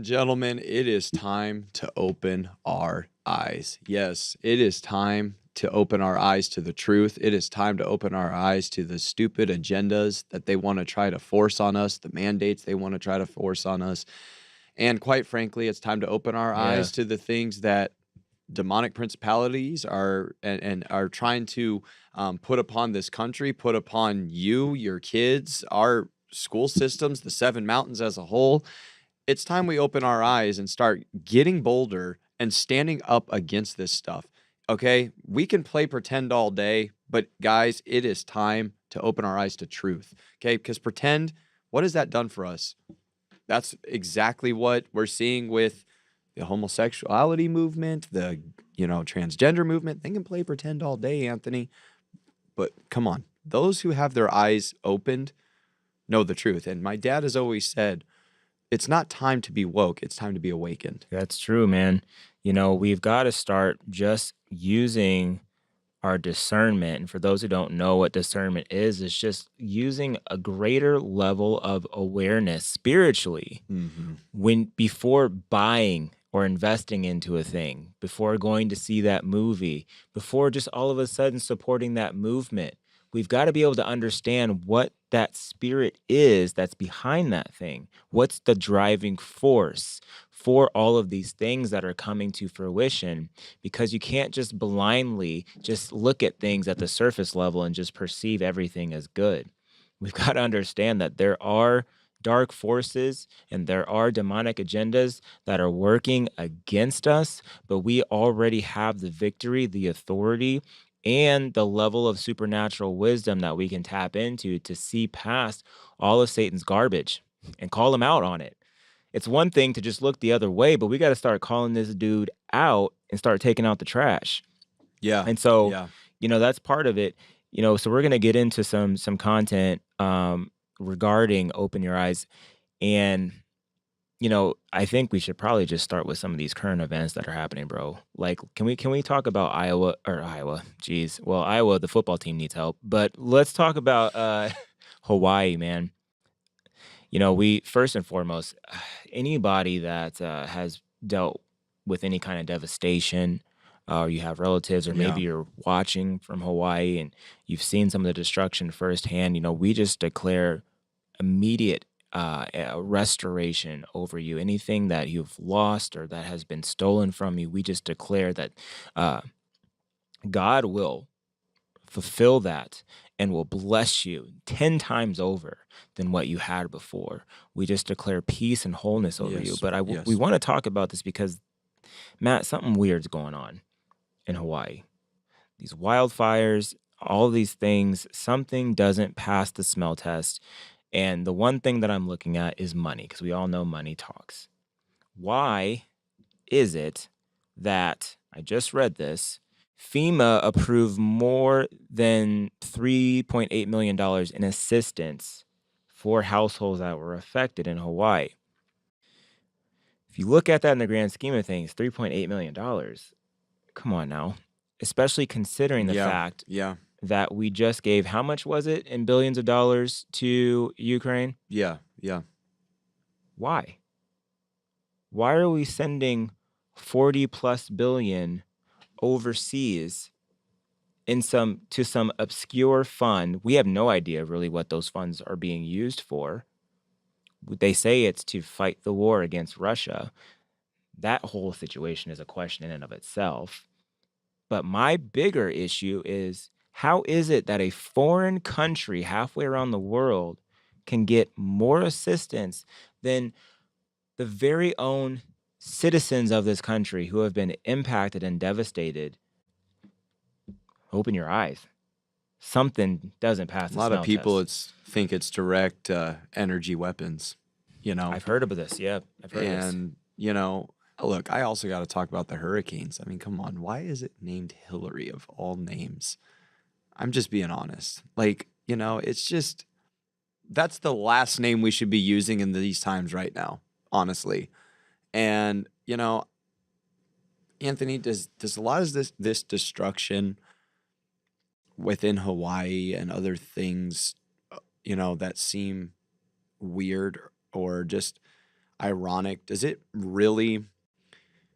gentlemen, it is time to open our eyes. Yes, it is time to open our eyes to the truth. It is time to open our eyes to the stupid agendas that they want to try to force on us, the mandates they want to try to force on us. And quite frankly, it's time to open our Yeah. eyes to the things that demonic principalities are and are trying to put upon this country, put upon you, your kids, our school systems, the seven mountains as a whole. It's time we open our eyes and start getting bolder and standing up against this stuff. Okay, we can play pretend all day, but guys, it is time to open our eyes to truth. Okay, because pretend, what has that done for us? That's exactly what we're seeing with the homosexuality movement, the transgender movement. They can play pretend all day, Anthony. But come on, those who have their eyes opened know the truth. And my dad has always said, it's not time to be woke, it's time to be awakened. That's true, man. We've got to start just using our discernment. And for those who don't know what discernment is, it's just using a greater level of awareness spiritually Mm-hmm. when before buying or investing into a thing, before going to see that movie, before just all of a sudden supporting that movement. We've got to be able to understand what that spirit is that's behind that thing. What's the driving force for all of these things that are coming to fruition? Because you can't just blindly just look at things at the surface level and just perceive everything as good. We've got to understand that there are dark forces and there are demonic agendas that are working against us, but we already have the victory, the authority, and the level of supernatural wisdom that we can tap into to see past all of Satan's garbage and call him out on it. It's one thing to just look the other way, but we got to start calling this dude out and start taking out the trash. Yeah. And so, Yeah. that's part of it. So we're gonna get into some content regarding Open Your Eyes. And, I think we should probably just start with some of these current events that are happening, bro. Like, can we talk about Iowa? Geez. Well, Iowa, the football team needs help. But let's talk about Hawaii, man. We first and foremost, anybody that has dealt with any kind of devastation, or you have relatives, or Yeah. maybe you're watching from Hawaii and you've seen some of the destruction firsthand, we just declare immediate restoration over you. Anything that you've lost or that has been stolen from you, we just declare that uh, God will fulfill that and will bless you 10 times over than what you had before. We just declare peace and wholeness over you. Yes. But we Yes. want to talk about this because, Matt, something weird's going on in Hawaii. These wildfires, all these things, something doesn't pass the smell test. And the one thing that I'm looking at is money, because we all know money talks. Why is it that, I just read this, FEMA approved more than $3.8 million in assistance for households that were affected in Hawaii? If you look at that in the grand scheme of things, $3.8 million, come on now, especially considering the Yeah. fact Yeah. that we just gave, how much was it in billions of dollars to Ukraine? Yeah. Yeah. Why? Why are we sending 40 plus billion overseas to some obscure fund? We have no idea really what those funds are being used for. They say it's to fight the war against Russia. That whole situation is a question in and of itself. But my bigger issue is, how is it that a foreign country halfway around the world can get more assistance than the very own citizens of this country who have been impacted and devastated? Open your eyes. Something doesn't pass A the lot of smell people test. think it's direct energy weapons, I've heard of this. Yeah, I've heard of this. and look, I also got to talk about the hurricanes. I mean, come on, why is it named Hillary of all names? I'm just being honest. Like, it's just that's the last name we should be using in these times right now, honestly. And Anthony, does a lot of this destruction within Hawaii and other things, that seem weird or just ironic? Does it really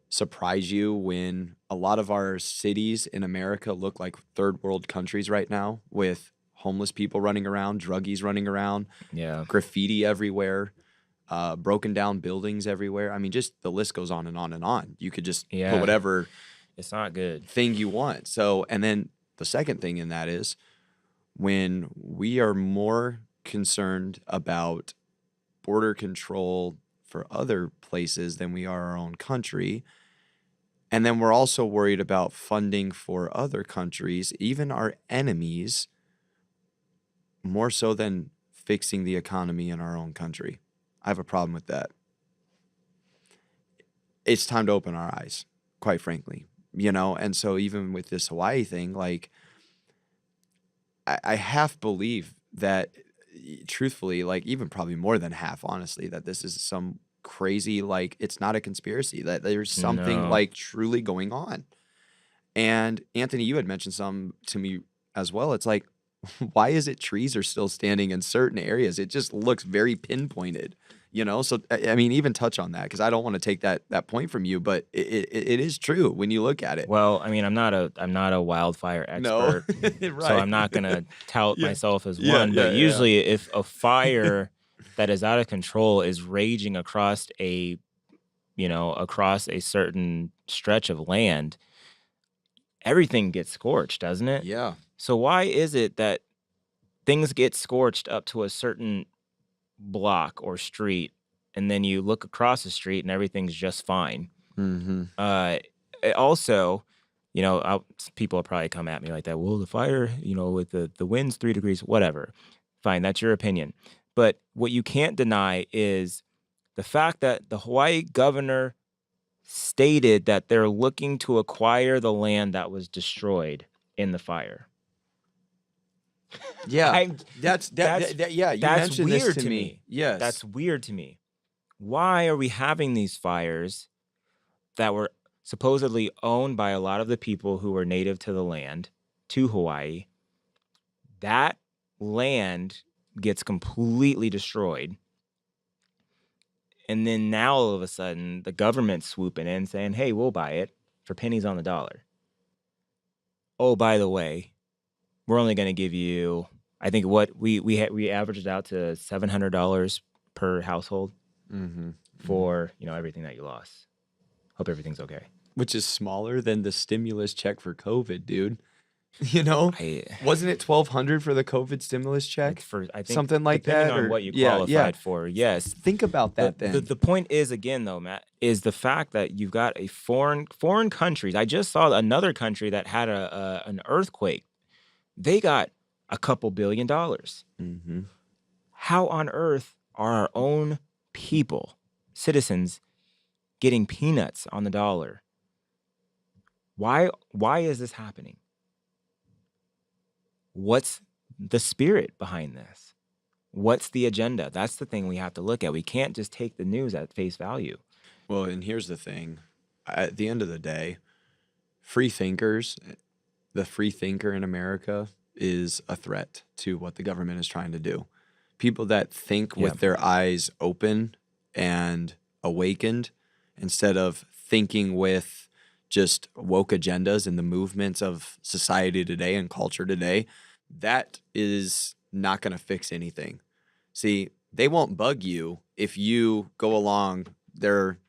surprise you when a lot of our cities in America look like third world countries right now, with homeless people running around, druggies running around, Yeah. graffiti everywhere, broken down buildings everywhere? I mean, just the list goes on and on and on. You could just put Yeah. whatever It's not good. thing you want. So, and then the second thing in that is when we are more concerned about border control for other places than we are our own country. And then we're also worried about funding for other countries, even our enemies, more so than fixing the economy in our own country. I have a problem with that. It's time to open our eyes, quite frankly, And so even with this Hawaii thing, like, I half believe that, truthfully, like, even probably more than half, honestly, that this is some crazy, like, it's not a conspiracy, that there's something, No. like, truly going on. And Anthony, you had mentioned some to me as well. It's like, why is it trees are still standing in certain areas? It just looks very pinpointed. So I mean, even touch on that, because I don't want to take that point from you, but it is true when you look at it. Well, I mean, I'm not a wildfire No, expert, so right? I'm not gonna tout Yeah, myself as yeah, one. But yeah, yeah. usually, if a fire that is out of control is raging across a certain stretch of land, everything gets scorched, doesn't it? Yeah. So why is it that things get scorched up to a certain block or street, and then you look across the street and everything's just fine? Mm-hmm. Also, people will probably come at me like that. Well, the fire, with the wind's 3 degrees, whatever. Fine, that's your opinion. But what you can't deny is the fact that the Hawaii governor stated that they're looking to acquire the land that was destroyed in the fire. Yeah. I'm Yeah, you that's mentioned this weird to to me. me. Yes. That's weird to me. Why are we having these fires that were supposedly owned by a lot of the people who were native to the land, to Hawaii? That land gets completely destroyed. And then now all of a sudden, the government's swooping in saying, hey, we'll buy it for pennies on the dollar. Oh, by the way, we're only going to give you, I think what we averaged out to $700 per household Mm-hmm. for, everything that you lost. Hope everything's okay. Which is smaller than the stimulus check for COVID, dude. I Wasn't it $1,200 for the COVID stimulus check? It's for, I think, Something like depending that, on or what you yeah, qualified for, yes. Think about that The, then. the point is, again, though, Matt, is the fact that you've got a foreign countries. I just saw another country that had an earthquake. They got a couple $1 billion. Mm-hmm. How on earth are our own people, citizens, getting peanuts on the dollar? Why is this happening? What's the spirit behind this? What's the agenda? That's the thing we have to look at. We can't just take the news at face value. Well, and here's the thing. At the end of the day, free thinkers, the free thinker in America is a threat to what the government is trying to do. People that think with their eyes open and awakened, instead of thinking with just woke agendas and the movements of society today and culture today, that is not going to fix anything. See, they won't bug you if you go along their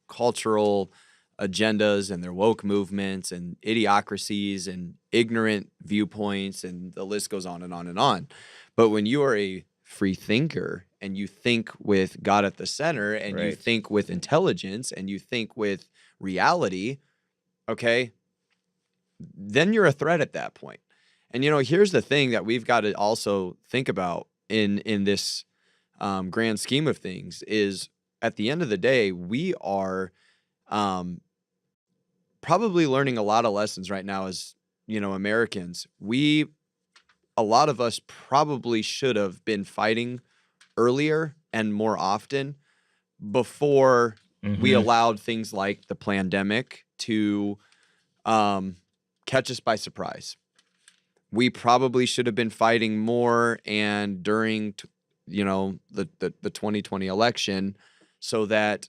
cultural agendas and their woke movements and idiocracies and ignorant viewpoints, and the list goes on and on and on. But when you are a free thinker and you think with God at the center, and you think with intelligence, and you think with reality, okay, then you're a threat at that point. And here's the thing that we've got to also think about in this grand scheme of things is, at the end of the day, we are probably learning a lot of lessons right now as Americans. A lot of us probably should have been fighting earlier and more often before we allowed things like the pandemic to catch us by surprise. We probably should have been fighting more, and during the 2020 election, so that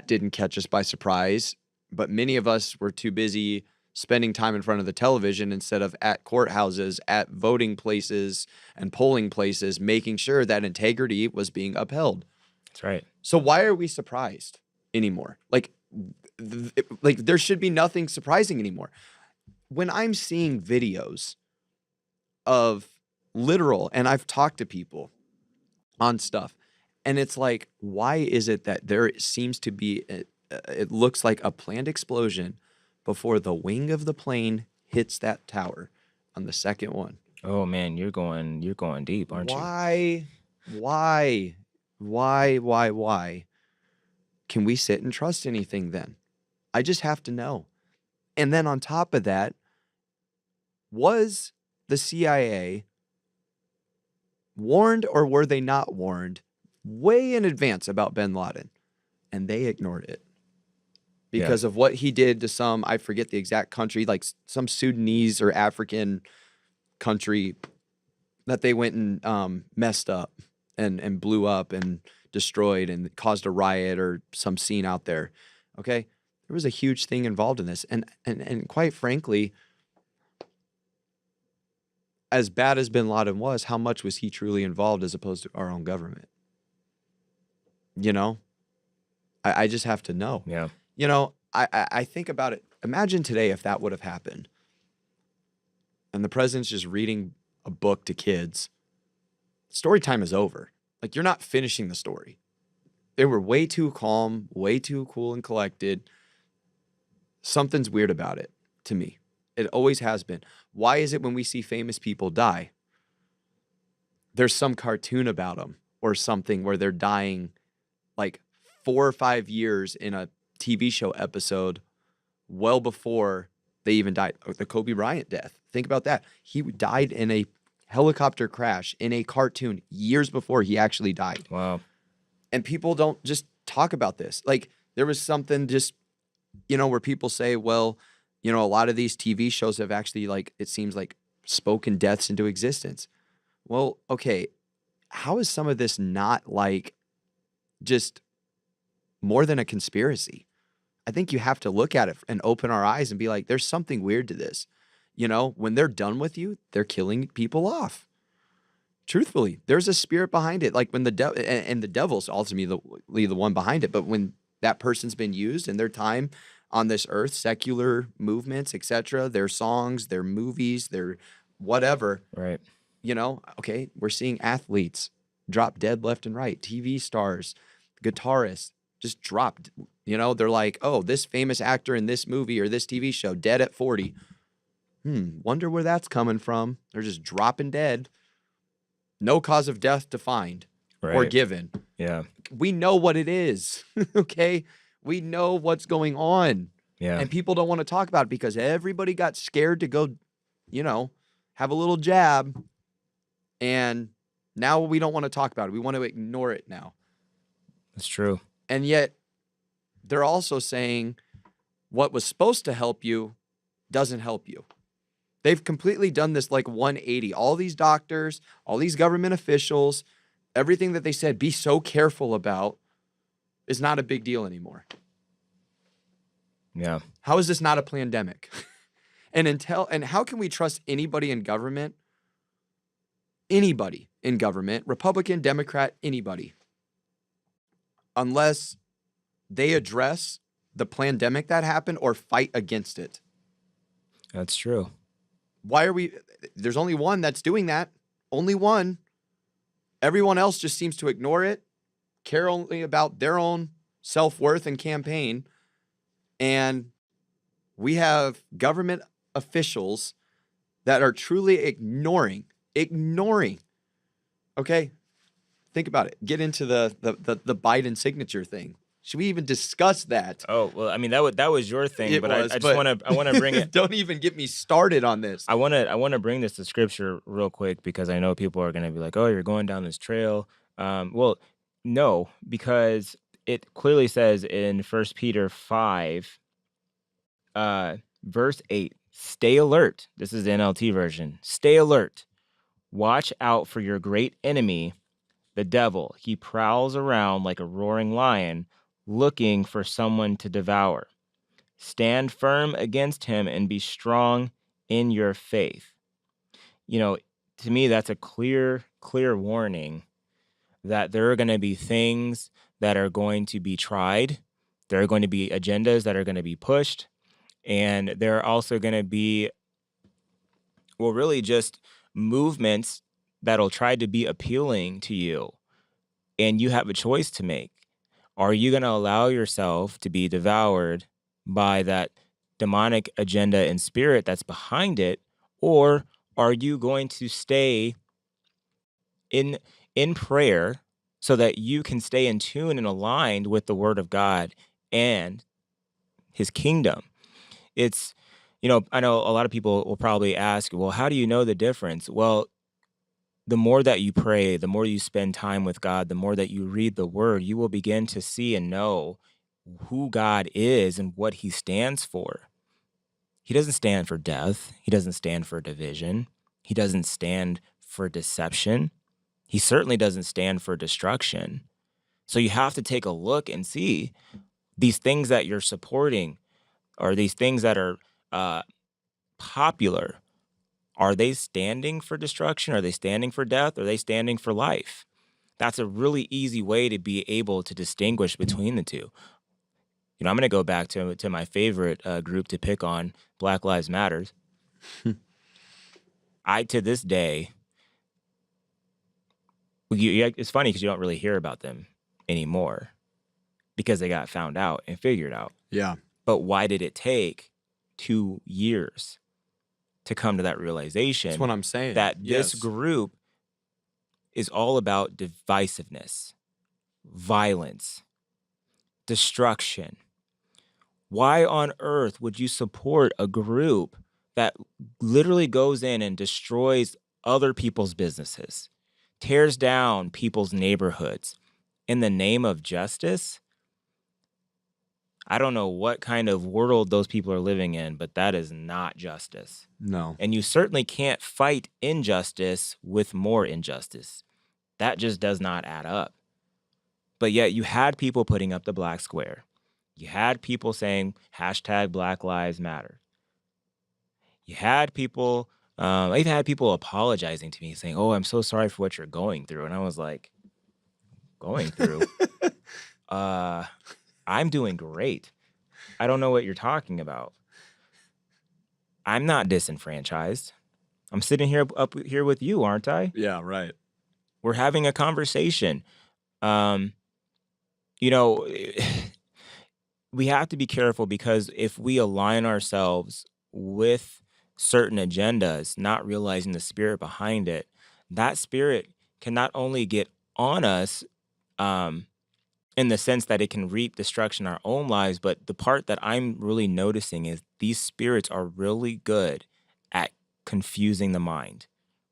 didn't catch us by surprise. But many of us were too busy spending time in front of the television instead of at courthouses, at voting places and polling places, making sure that integrity was being upheld. That's right. So why are we surprised anymore? Like there should be nothing surprising anymore. When I'm seeing videos of literal, and I've talked to people on stuff, and it's like, why is it that there seems to be, it looks like a planned explosion before the wing of the plane hits that tower on the second one? Oh man, you're going deep, aren't you? Why can we sit and trust anything then? I just have to know. And then on top of that, was the CIA warned or were they not warned way in advance about bin Laden? And they ignored it because of what he did to some, I forget the exact country, like some Sudanese or African country that they went and messed up and blew up and destroyed and caused a riot or some scene out there. Okay. There was a huge thing involved in this. And quite frankly, as bad as bin Laden was, how much was he truly involved as opposed to our own government? You know, I just have to know. Yeah. You know, I think about it. Imagine today if that would have happened and the president's just reading a book to kids. Story time is over. Like, you're not finishing the story. They were way too calm, way too cool and collected. Something's weird about it to me. It always has been. Why is it when we see famous people die, there's some cartoon about them or something where they're dying like 4 or 5 years in a TV show episode well before they even died? The Kobe Bryant death. Think about that. He died in a helicopter crash in a cartoon years before he actually died. Wow. And people don't just talk about this. Like, there was something just, where people say, well, a lot of these TV shows have actually, like, it seems like spoken deaths into existence. Well, okay, how is some of this not like just more than a conspiracy? I think you have to look at it and open our eyes and be like, there's something weird to this. When they're done with you, they're killing people off. Truthfully, there's a spirit behind it. Like when the devil's ultimately the one behind it. But when that person's been used in their time on this earth, secular movements, etc., their songs, their movies, their whatever, right? Okay, we're seeing athletes drop dead left and right, TV stars, guitarists just dropped. They're like, oh, this famous actor in this movie or this TV show dead at 40. Wonder where that's coming from. They're just dropping dead. No cause of death defined or given. Yeah. We know what it is. Okay. We know what's going on. Yeah. And people don't want to talk about it because everybody got scared to go, have a little jab. And now we don't want to talk about it. We want to ignore it now. That's true. And yet they're also saying what was supposed to help you doesn't help you. They've completely done this like 180. All these doctors, all these government officials, everything that they said, be so careful about, is not a big deal anymore. Yeah. How is this not a pandemic? And how can we trust anybody in government? Anybody in government, Republican, Democrat, anybody, unless they address the pandemic that happened or fight against it. That's true. Why are we? There's only one that's doing that. Only one. Everyone else just seems to ignore it, care only about their own self-worth and campaign. And we have government officials that are truly ignoring. Okay? Think about it. Get into the Biden signature thing. Should we even discuss that? Oh, well, I mean, that was your thing, but I just want to bring it. Don't even get me started on this. I want to bring this to scripture real quick because I know people are going to be like, "Oh, you're going down this trail." Well, no, because it clearly says in 1 Peter 5, verse 8, "Stay alert." This is the NLT version. "Stay alert. Watch out for your great enemy, The devil, he prowls around like a roaring lion, looking for someone to devour. Stand firm against him and be strong in your faith. You know, to me, that's a clear warning that there are going to be things that are going to be tried. There are going to be agendas that are going to be pushed. And there are also going to be, well, really just movements that'll try to be appealing to you. And you have a choice to make. Are you going to allow yourself to be devoured by that demonic agenda and spirit that's behind it? Or are you going to stay in prayer so that you can stay in tune and aligned with the word of God and his kingdom? It's, I know a lot of people will probably ask, well, how do you know the difference? Well, the more that you pray, the more you spend time with God, the more that you read the word, you will begin to see and know who God is and what he stands for. He doesn't stand for death. He doesn't stand for division. He doesn't stand for deception. He certainly doesn't stand for destruction. So you have to take a look and see these things that you're supporting or these things that are popular. Are they standing for destruction? Are they standing for death? Are they standing for life? That's a really easy way to be able to distinguish between the two. I'm going to go back to my favorite group to pick on, Black Lives Matters. To this day, it's funny because you don't really hear about them anymore because they got found out and figured out. Yeah. But why did it take 2 years to come to that realization? That's what I'm saying. That this group is all about divisiveness, violence, destruction. Why on earth would you support a group that literally goes in and destroys other people's businesses, tears down people's neighborhoods in the name of justice? I don't know what kind of world those people are living in, but that is not justice. No. And you certainly can't fight injustice with more injustice. That just does not add up. But yet you had people putting up the black square. You had people saying hashtag Black Lives Matter. You had people, I've had people apologizing to me saying, oh, I'm so sorry for what you're going through. And I was like, going through? I'm doing great. I don't know what you're talking about. I'm not disenfranchised. I'm sitting here up here with you, aren't I? Yeah, right. We're having a conversation. We have to be careful because if we align ourselves with certain agendas, not realizing the spirit behind it, that spirit can not only get on us in the sense that it can reap destruction in our own lives, but the part that I'm really noticing is these spirits are really good at confusing the mind,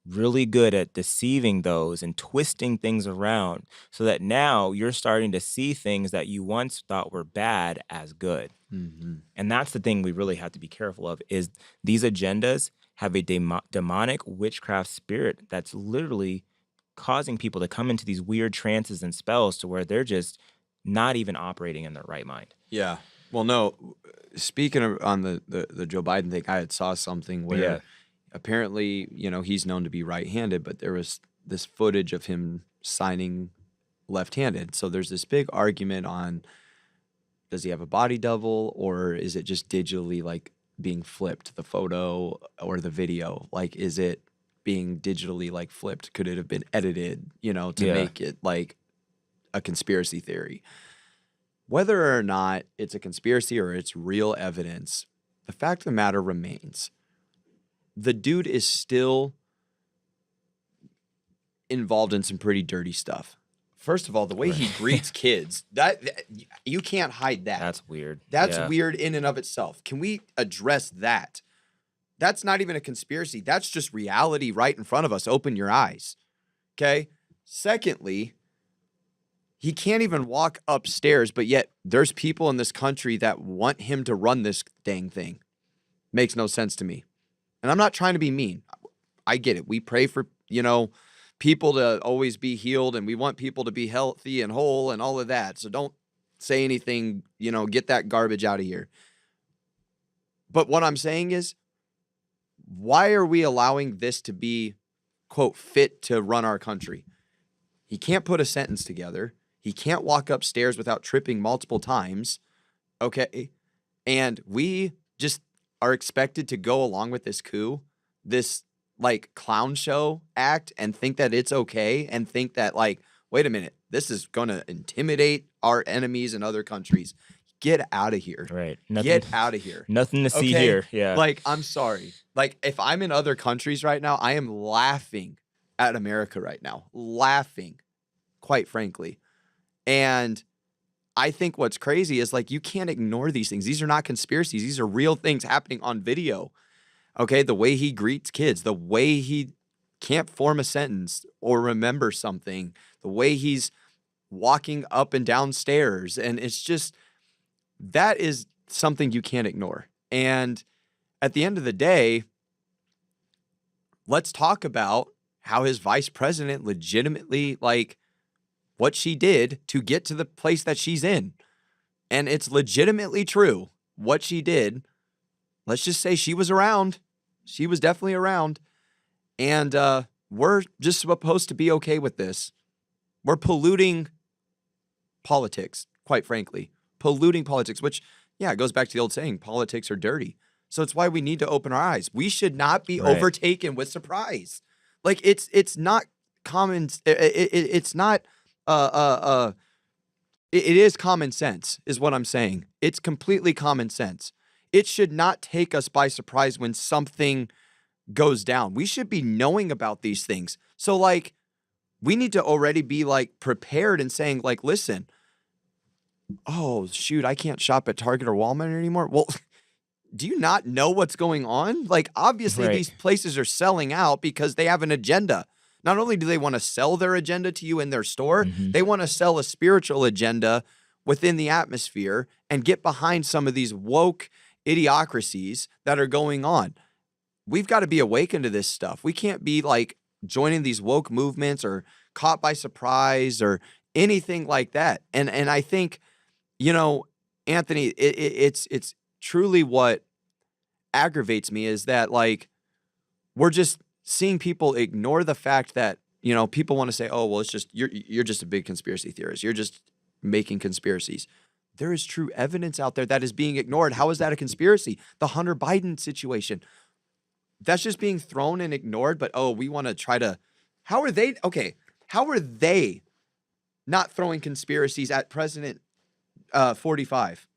really good at deceiving those and twisting things around so that now you're starting to see things that you once thought were bad as good. Mm-hmm. And that's the thing we really have to be careful of is these agendas have a demonic witchcraft spirit that's literally causing people to come into these weird trances and spells to where they're just not even operating in their right mind. Yeah. Well, no, speaking of on the Joe Biden thing, I had saw something where apparently, he's known to be right-handed, but there was this footage of him signing left-handed. So there's this big argument on, does he have a body double or is it just digitally like being flipped, the photo or the video? Like, is it being digitally like flipped? Could it have been edited, to make it like a conspiracy theory? Whether or not it's a conspiracy or it's real evidence, the fact of the matter remains. The dude is still involved in some pretty dirty stuff. First of all, the way he greets kids, that you can't hide that. That's weird. That's weird in and of itself. Can we address that? That's not even a conspiracy. That's just reality right in front of us. Open your eyes. Okay? Secondly, he can't even walk upstairs, but yet there's people in this country that want him to run this dang thing. Makes no sense to me. And I'm not trying to be mean. I get it. We pray for, people to always be healed and we want people to be healthy and whole and all of that. So don't say anything, get that garbage out of here. But what I'm saying is, why are we allowing this to be, quote, fit to run our country? He can't put a sentence together. He can't walk upstairs without tripping multiple times. Okay. And we just are expected to go along with this coup, this like clown show act, and think that it's okay and think that like, wait a minute, this is going to intimidate our enemies in other countries. Get out of here. Right. Get out of here. Nothing to see Okay? here. Yeah. Like, I'm sorry. Like, if I'm in other countries right now, I am laughing at America right now. Laughing, quite frankly. And I think what's crazy is like, you can't ignore these things. These are not conspiracies. These are real things happening on video. Okay. The way he greets kids, the way he can't form a sentence or remember something, the way he's walking up and down stairs. And it's just, that is something you can't ignore. And at the end of the day, let's talk about how his vice president legitimately, like, what she did to get to the place that she's in. And it's legitimately true what she did. Let's just say she was around. She was definitely around. And we're just supposed to be okay with this. We're polluting politics, quite frankly. Polluting politics, which, yeah, it goes back to the old saying, politics are dirty. So it's why we need to open our eyes. We should not be overtaken with surprise. Like, it's not common. It's not, it is common sense is what I'm saying. It's completely common sense. It should not take us by surprise when something goes down. We should be knowing about these things. So like, we need to already be like prepared and saying like, listen, oh shoot, I can't shop at Target or Walmart anymore. Well, do you not know what's going on? Like, obviously these places are selling out because they have an agenda. Not only do they want to sell their agenda to you in their store, they want to sell a spiritual agenda within the atmosphere and get behind some of these woke idiocracies that are going on. We've got to be awakened to this stuff. We can't be like joining these woke movements or caught by surprise or anything like that. And I think, Anthony, it's truly what aggravates me is that like, we're just seeing people ignore the fact that, people want to say, oh, well, it's just, you're just a big conspiracy theorist. You're just making conspiracies. There is true evidence out there that is being ignored. How is that a conspiracy? The Hunter Biden situation. That's just being thrown and ignored, but we want to try to, how are they not throwing conspiracies at President 45?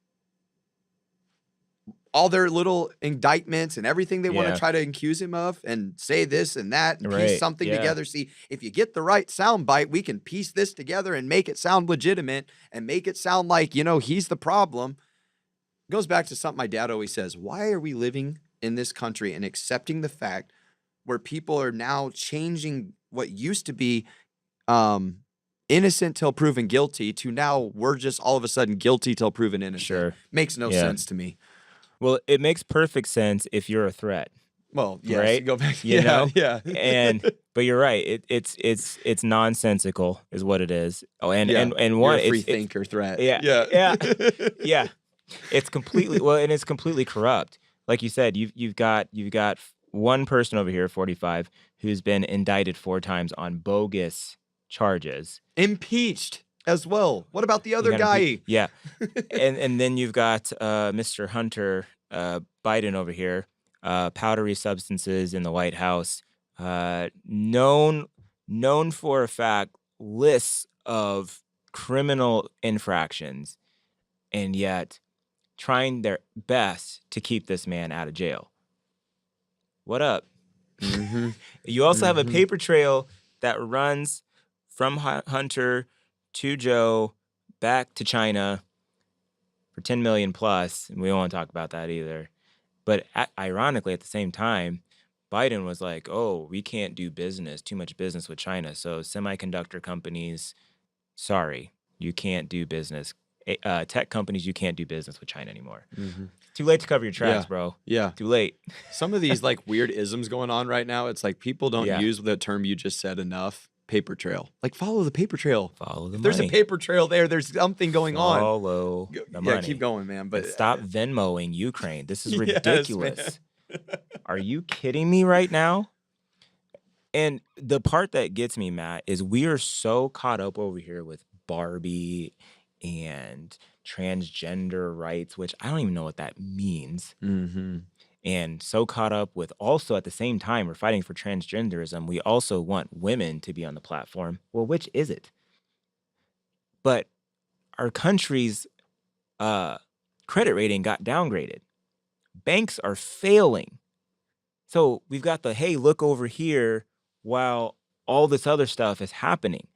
All their little indictments and everything they want to try to accuse him of and say this and that and piece something together. See, if you get the right soundbite, we can piece this together and make it sound legitimate and make it sound like, he's the problem. It goes back to something my dad always says. Why are we living in this country and accepting the fact where people are now changing what used to be innocent till proven guilty to now we're just all of a sudden guilty till proven innocent? Sure. Makes no sense to me. Well, it makes perfect sense if you're a threat. Well, yes, right? Go back. You know? Yeah. But you're right. It's nonsensical, is what it is. Oh, and you're one, a free thinker threat. Yeah. It's completely and it's completely corrupt. Like you said, you've got one person over here, 45, who's been indicted 4 times on bogus charges, impeached as well. What about the other guy? Yeah. and then you've got Mr. Hunter Biden over here, powdery substances in the White House, known for a fact, lists of criminal infractions, and yet trying their best to keep this man out of jail. What up? You also have a paper trail that runs from Hunter to Joe, back to China for 10 million plus, and we don't want to talk about that either. But ironically, at the same time, Biden was like, oh, we can't do too much business with China. So semiconductor companies, sorry, you can't do business. Tech companies, you can't do business with China anymore. Too late to cover your tracks, bro. Yeah. Too late. Some of these like weird isms going on right now, it's like people don't use the term you just said enough. paper trail. Like, follow the paper trail. Follow the If there's a money. paper trail there, there's something going on. Follow the Yeah, money. keep going, man. But And stop Venmoing Ukraine. This is Yes, ridiculous. Are you kidding me right now? And the part that gets me, Matt, is we are so caught up over here with Barbie and transgender rights, which I don't even know what that means. Mm-hmm. And so caught up with also at the same time, we're fighting for transgenderism. We also want women to be on the platform. Well, which is it? But our country's credit rating got downgraded. Banks are failing. So we've got the, hey, look over here while all this other stuff is happening.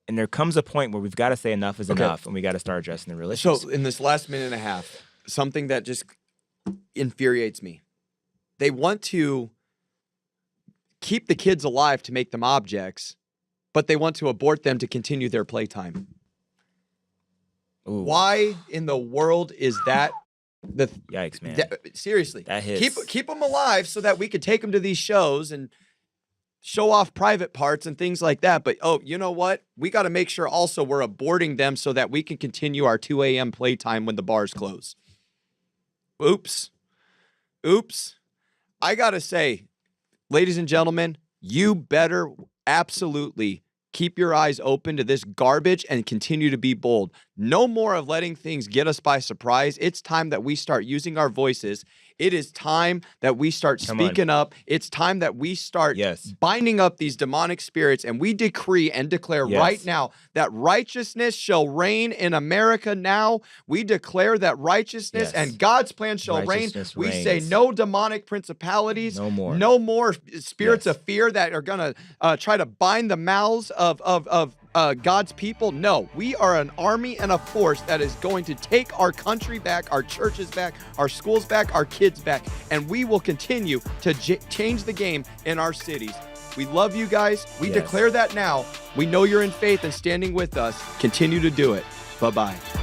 And there comes a point where we've got to say enough is enough, and we got to start addressing the real issues. So in this last minute and a half, something that just infuriates me. They want to keep the kids alive to make them objects, but they want to abort them to continue their playtime. Ooh, Why in the world is that? yikes, man. Seriously, That hits. keep them alive so that we could take them to these shows and show off private parts and things like that. But oh, you know what? We got to make sure also we're aborting them so that we can continue our 2 a.m. playtime when the bars close. Oops. I got to say, ladies and gentlemen, you better absolutely keep your eyes open to this garbage and continue to be bold. No more of letting things get us by surprise. It's time that we start using our voices. It is time that we start speaking up. It's time that we start binding up these demonic spirits, and we decree and declare right now that righteousness shall reign in America now. We declare that righteousness and God's plan shall reign. We say no demonic principalities, no more spirits of fear that are going to try to bind the mouths of God's people. No, we are an army and a force that is going to take our country back, our churches back, our schools back, our kids back, and we will continue to change the game in our cities. We love you guys. We declare that now. We know you're in faith and standing with us. Continue to do it. Bye-bye.